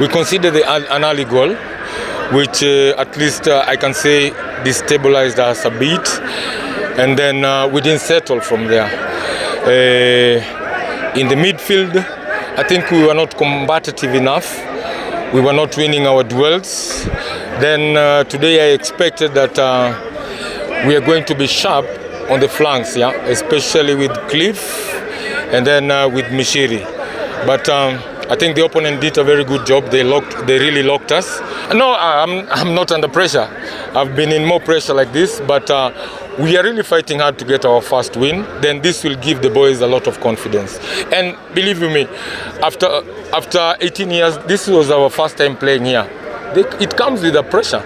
We conceded an early goal, which at least I can say destabilized us a bit, and then we didn't settle from there. In the midfield, I think we were not combative enough. We were not winning our duels. Then today I expected that we are going to be sharp on the flanks, yeah, especially with Cliff and then with Mishiri. But I think the opponent did a very good job. They really locked us. No, I'm not under pressure. I've been in more pressure like this, but we are really fighting hard to get our first win. Then this will give the boys a lot of confidence. And believe you me, after 18 years, this was our first time playing here. It comes with a pressure.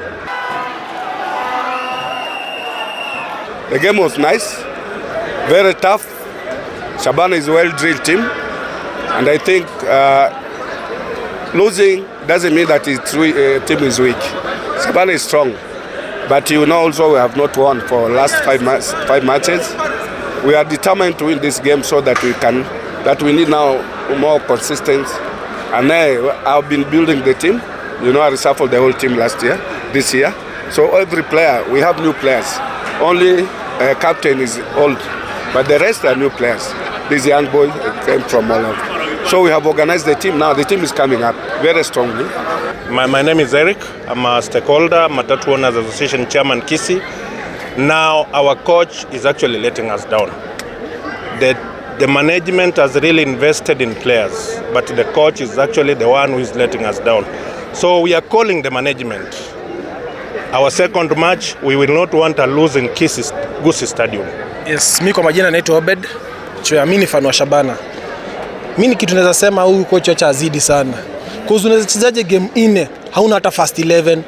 The game was nice, very tough. Shabana is a well-drilled team, and I think losing doesn't mean that the team is weak. Shabana is strong, but you know also we have not won for the last five matches. We are determined to win this game so that we need now more consistency. And I've been building the team. You know, I reshuffled the whole team this year. So every player, we have new players. Only captain is old, but the rest are new players. This young boy came from all over. So we have organized the team now. The team is coming up very strongly. My name is Eric. I'm a stakeholder, Matatu Owners Association Chairman Gusii. Now our coach is actually letting us down. The management has really invested in players, but the coach is actually the one who is letting us down. So we are calling the management. Our second match, we will not want to lose in Gusii Stadium. Yes, mimi kwa majina naitwa Obed. Mimi ni fan wa Shabana. Mimi kitu naweza sema huyu coach acha azidi sana. Kwa sababu unaweza chezaje game 4, hauna hata first 11.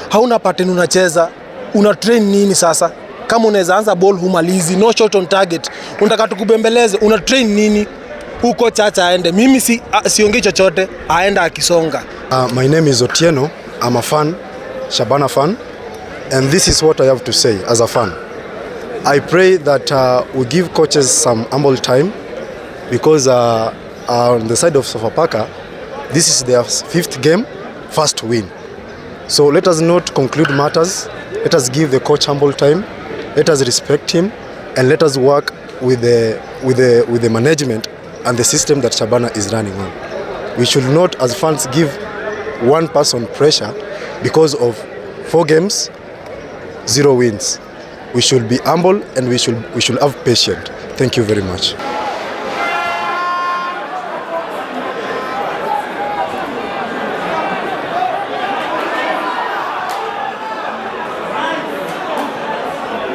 Hauna pattern unacheza. Una train nini sasa? Kama unaweza anza ball humalizi, no shot on target. Unataka tukubembeleze, una train nini? Huyu coach acha aende. Mimi siongei chochote, aenda akisonga. My name is Otieno. I'm a fan. Shabana fan, and this is what I have to say as a fan. I pray that we give coaches some humble time, because on the side of Sofapaka, this is their 5th game, first win. So let us not conclude matters. Let us give the coach humble time. Let us respect him, and let us work with the management and the system that Shabana is running on. We should not, as fans, give one person pressure because of 4 games, 0 wins. We should be humble, and we should have patience. Thank you very much.